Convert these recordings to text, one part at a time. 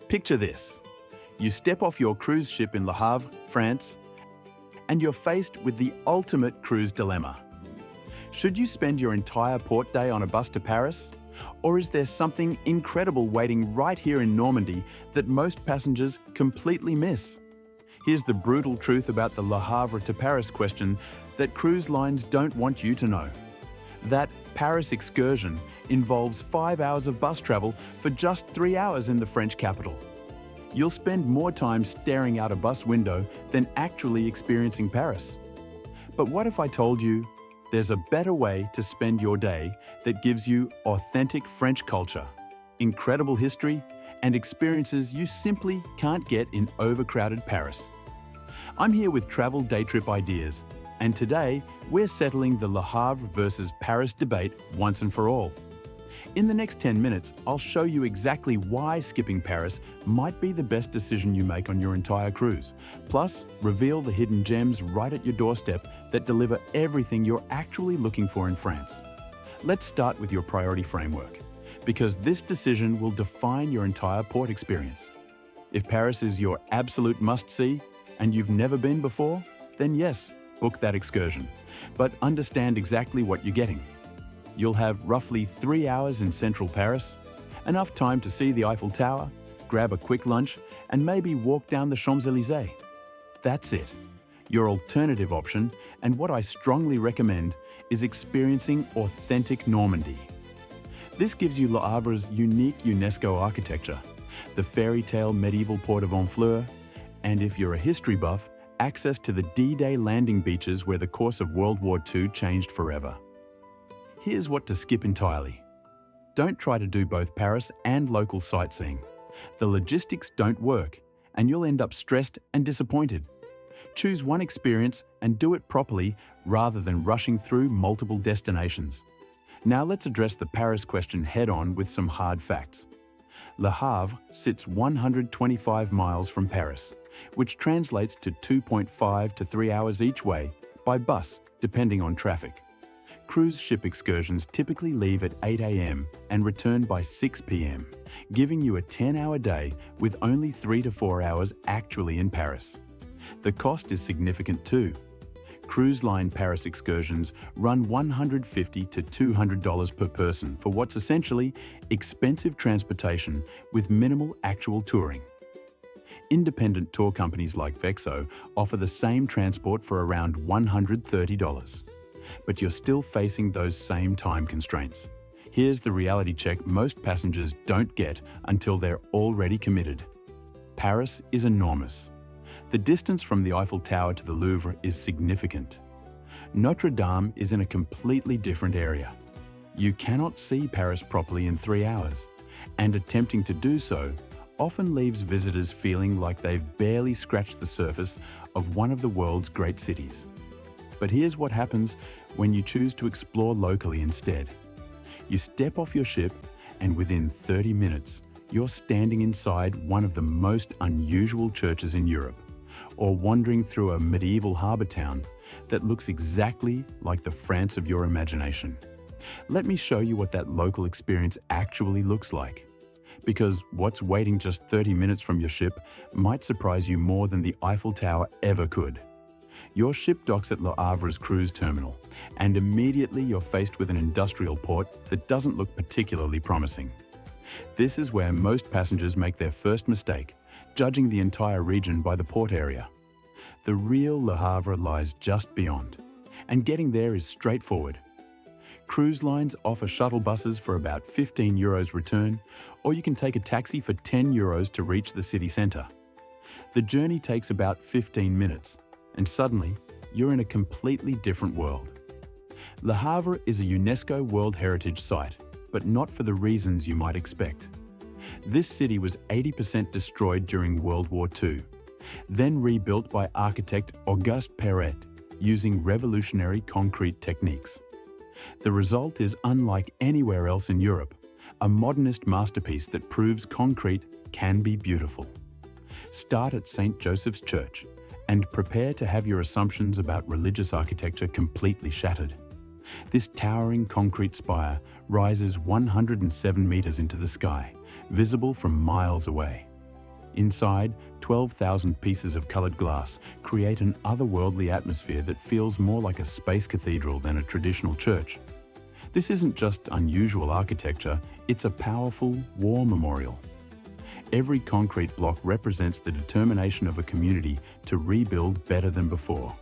Picture this. You step off your cruise ship in Le Havre, France, and you're faced with the ultimate cruise dilemma. Should you spend your entire port day on a bus to Paris? Or is there something incredible waiting right here in Normandy that most passengers completely miss? Here's the brutal truth about the Le Havre to Paris question that cruise lines don't want you to know. That Paris excursion involves 5 hours of bus travel for just 3 hours in the French capital. You'll spend more time staring out a bus window than actually experiencing Paris. But what if I told you there's a better way to spend your day that gives you authentic French culture, incredible history, and experiences you simply can't get in overcrowded Paris? I'm here with travel day trip ideas, and today we're settling the Le Havre versus Paris debate once and for all. In the next 10 minutes, I'll show you exactly why skipping Paris might be the best decision you make on your entire cruise. Plus, reveal the hidden gems right at your doorstep that deliver everything you're actually looking for in France. Let's start with your priority framework, because this decision will define your entire port experience. If Paris is your absolute must-see and you've never been before, then yes, book that excursion. But understand exactly what you're getting. You'll have roughly 3 hours in central Paris, enough time to see the Eiffel Tower, grab a quick lunch, and maybe walk down the Champs-Élysées. That's it. Your alternative option, and what I strongly recommend, is experiencing authentic Normandy. This gives you Le Havre's unique UNESCO architecture, the fairy tale medieval port of Honfleur, and if you're a history buff, access to the D-Day landing beaches where the course of World War II changed forever. Here's what to skip entirely. Don't try to do both Paris and local sightseeing. The logistics don't work, and you'll end up stressed and disappointed. Choose one experience and do it properly rather than rushing through multiple destinations. Now let's address the Paris question head-on with some hard facts. Le Havre sits 125 miles from Paris, which translates to 2.5 to 3 hours each way by bus, depending on traffic. Cruise ship excursions typically leave at 8 a.m. and return by 6 p.m., giving you a 10-hour day with only 3 to 4 hours actually in Paris. The cost is significant too. Cruise line Paris excursions run $150 to $200 per person for what's essentially expensive transportation with minimal actual touring. Independent tour companies like Vexo offer the same transport for around $130. But you're still facing those same time constraints. Here's the reality check most passengers don't get until they're already committed. Paris is enormous. The distance from the Eiffel Tower to the Louvre is significant. Notre-Dame is in a completely different area. You cannot see Paris properly in 3 hours, and attempting to do so often leaves visitors feeling like they've barely scratched the surface of one of the world's great cities. But here's what happens when you choose to explore locally instead. You step off your ship, and within 30 minutes, you're standing inside one of the most unusual churches in Europe, or wandering through a medieval harbour town that looks exactly like the France of your imagination. Let me show you what that local experience actually looks like. Because what's waiting just 30 minutes from your ship might surprise you more than the Eiffel Tower ever could. Your ship docks at Le Havre's cruise terminal, and immediately you're faced with an industrial port that doesn't look particularly promising. This is where most passengers make their first mistake, judging the entire region by the port area. The real Le Havre lies just beyond, and getting there is straightforward. Cruise lines offer shuttle buses for about €15 return, or you can take a taxi for €10 to reach the city centre. The journey takes about 15 minutes, and suddenly, you're in a completely different world. Le Havre is a UNESCO World Heritage Site, but not for the reasons you might expect. This city was 80% destroyed during World War II, then rebuilt by architect Auguste Perret using revolutionary concrete techniques. The result is unlike anywhere else in Europe, a modernist masterpiece that proves concrete can be beautiful. Start at St. Joseph's Church and prepare to have your assumptions about religious architecture completely shattered. This towering concrete spire rises 107 meters into the sky, visible from miles away. Inside, 12,000 pieces of colored glass create an otherworldly atmosphere that feels more like a space cathedral than a traditional church. This isn't just unusual architecture, it's a powerful war memorial. Every concrete block represents the determination of a community to rebuild better than before.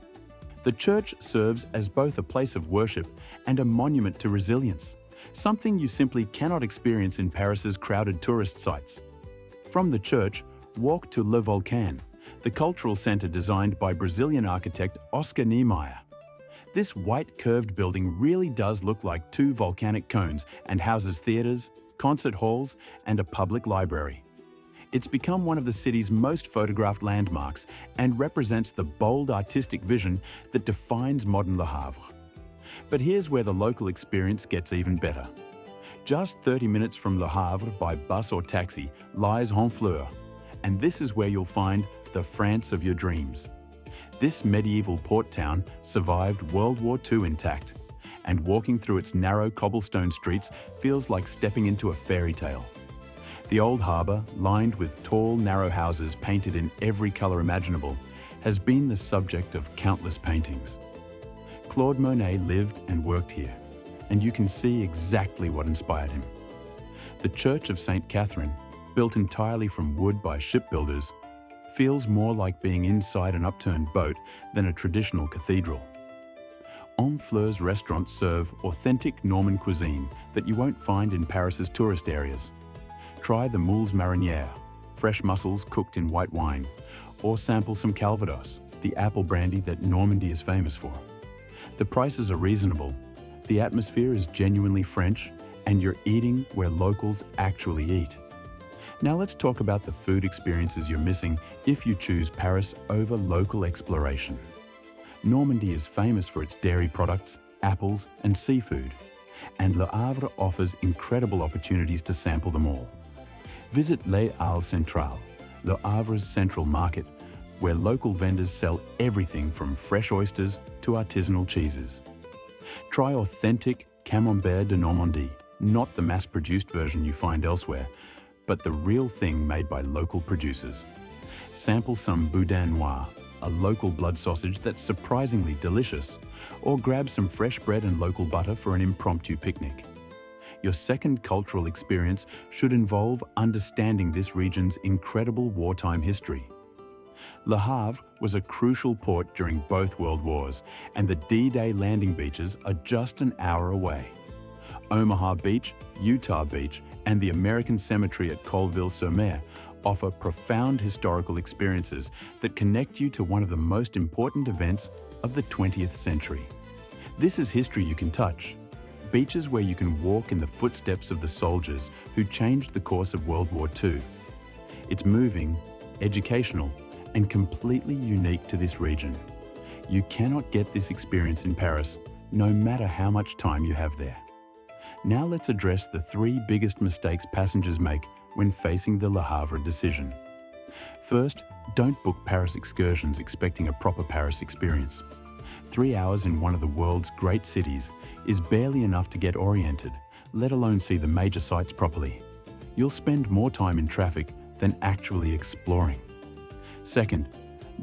The church serves as both a place of worship and a monument to resilience, something you simply cannot experience in Paris's crowded tourist sites. From the church, walk to Le Volcan, the cultural center designed by Brazilian architect Oscar Niemeyer. This white curved building really does look like two volcanic cones and houses theaters, concert halls, and a public library. It's become one of the city's most photographed landmarks and represents the bold artistic vision that defines modern Le Havre. But here's where the local experience gets even better. Just 30 minutes from Le Havre by bus or taxi lies Honfleur, and this is where you'll find the France of your dreams. This medieval port town survived World War II intact, and walking through its narrow cobblestone streets feels like stepping into a fairy tale. The old harbour, lined with tall, narrow houses painted in every colour imaginable, has been the subject of countless paintings. Claude Monet lived and worked here, and you can see exactly what inspired him. The Church of St. Catherine, built entirely from wood by shipbuilders, feels more like being inside an upturned boat than a traditional cathedral. Honfleur's restaurants serve authentic Norman cuisine that you won't find in Paris's tourist areas. Try the moules marinières, fresh mussels cooked in white wine, or sample some Calvados, the apple brandy that Normandy is famous for. The prices are reasonable, the atmosphere is genuinely French, and you're eating where locals actually eat. Now let's talk about the food experiences you're missing if you choose Paris over local exploration. Normandy is famous for its dairy products, apples, and seafood, and Le Havre offers incredible opportunities to sample them all. Visit Les Halles Centrales, Le Havre's central market, where local vendors sell everything from fresh oysters to artisanal cheeses. Try authentic Camembert de Normandie, not the mass-produced version you find elsewhere, but the real thing made by local producers. Sample some boudin noir, a local blood sausage that's surprisingly delicious, or grab some fresh bread and local butter for an impromptu picnic. Your second cultural experience should involve understanding this region's incredible wartime history. Le Havre was a crucial port during both World Wars, and the D-Day landing beaches are just an hour away. Omaha Beach, Utah Beach, and the American Cemetery at Colville-sur-Mer offer profound historical experiences that connect you to one of the most important events of the 20th century. This is history you can touch. Beaches where you can walk in the footsteps of the soldiers who changed the course of World War II. It's moving, educational, and completely unique to this region. You cannot get this experience in Paris, no matter how much time you have there. Now let's address the three biggest mistakes passengers make when facing the Le Havre decision. First, don't book Paris excursions expecting a proper Paris experience. 3 hours in one of the world's great cities is barely enough to get oriented, let alone see the major sites properly. You'll spend more time in traffic than actually exploring. Second,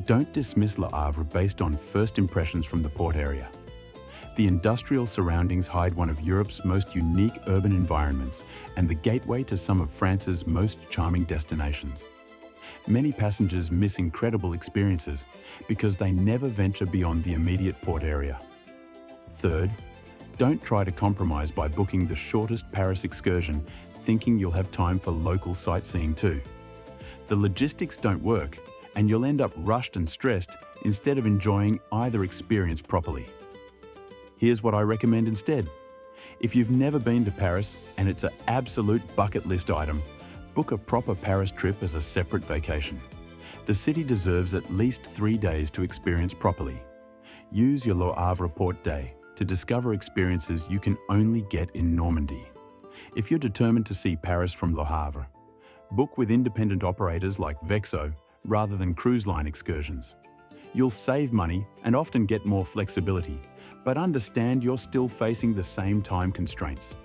don't dismiss Le Havre based on first impressions from the port area. The industrial surroundings hide one of Europe's most unique urban environments and the gateway to some of France's most charming destinations. Many passengers miss incredible experiences because they never venture beyond the immediate port area. Third, don't try to compromise by booking the shortest Paris excursion thinking you'll have time for local sightseeing too. The logistics don't work, and you'll end up rushed and stressed instead of enjoying either experience properly. Here's what I recommend instead. If you've never been to Paris and it's an absolute bucket list item, book a proper Paris trip as a separate vacation. The city deserves at least 3 days to experience properly. Use your Le Havre Port Day to discover experiences you can only get in Normandy. If you're determined to see Paris from Le Havre, book with independent operators like Vexo rather than cruise line excursions. You'll save money and often get more flexibility, but understand you're still facing the same time constraints.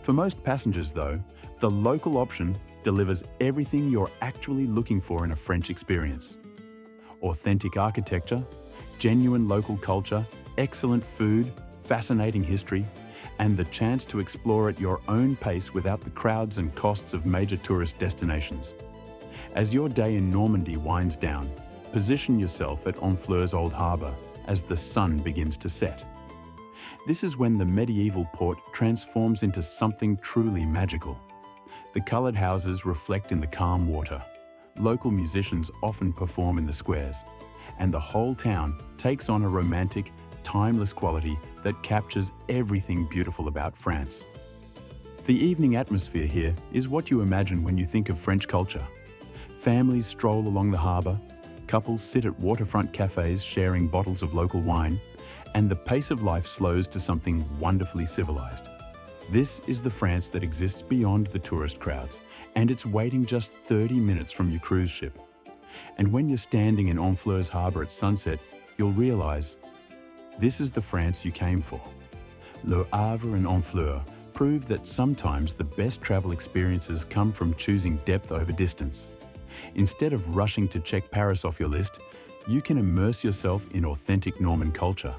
For most passengers though, the local option delivers everything you're actually looking for in a French experience. Authentic architecture, genuine local culture, excellent food, fascinating history, and the chance to explore at your own pace without the crowds and costs of major tourist destinations. As your day in Normandy winds down, position yourself at Honfleur's Old Harbour as the sun begins to set. This is when the medieval port transforms into something truly magical. The coloured houses reflect in the calm water. Local musicians often perform in the squares, and the whole town takes on a romantic, timeless quality that captures everything beautiful about France. The evening atmosphere here is what you imagine when you think of French culture. Families stroll along the harbour, couples sit at waterfront cafes sharing bottles of local wine, and the pace of life slows to something wonderfully civilized. This is the France that exists beyond the tourist crowds, and it's waiting just 30 minutes from your cruise ship. And when you're standing in Honfleur's harbour at sunset, you'll realize this is the France you came for. Le Havre and Honfleur prove that sometimes the best travel experiences come from choosing depth over distance. Instead of rushing to check Paris off your list, you can immerse yourself in authentic Norman culture,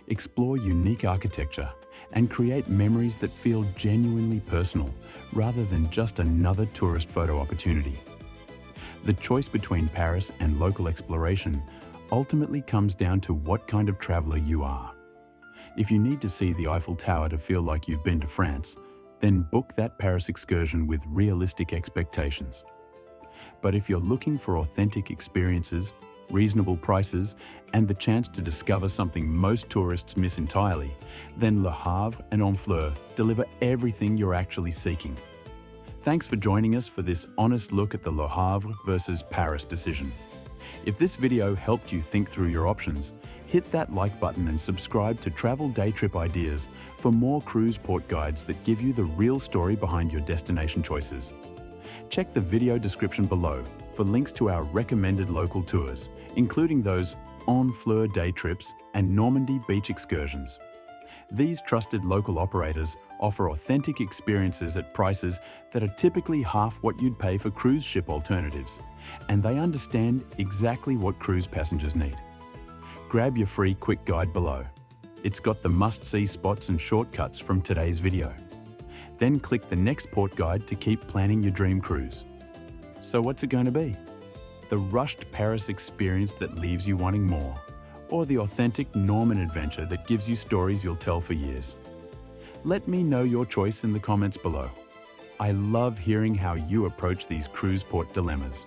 explore unique architecture, and create memories that feel genuinely personal rather than just another tourist photo opportunity. The choice between Paris and local exploration ultimately comes down to what kind of traveller you are. If you need to see the Eiffel Tower to feel like you've been to France, then book that Paris excursion with realistic expectations. But if you're looking for authentic experiences, reasonable prices, and the chance to discover something most tourists miss entirely, then Le Havre and Honfleur deliver everything you're actually seeking. Thanks for joining us for this honest look at the Le Havre versus Paris decision. If this video helped you think through your options, hit that like button and subscribe to Travel Day Trip Ideas for more cruise port guides that give you the real story behind your destination choices. Check the video description below for links to our recommended local tours, including those Honfleur day trips and Normandy beach excursions. These trusted local operators offer authentic experiences at prices that are typically half what you'd pay for cruise ship alternatives, and they understand exactly what cruise passengers need. Grab your free quick guide below. It's got the must-see spots and shortcuts from today's video. Then click the next port guide to keep planning your dream cruise. So what's it going to be? The rushed Paris experience that leaves you wanting more, or the authentic Norman adventure that gives you stories you'll tell for years? Let me know your choice in the comments below. I love hearing how you approach these cruise port dilemmas.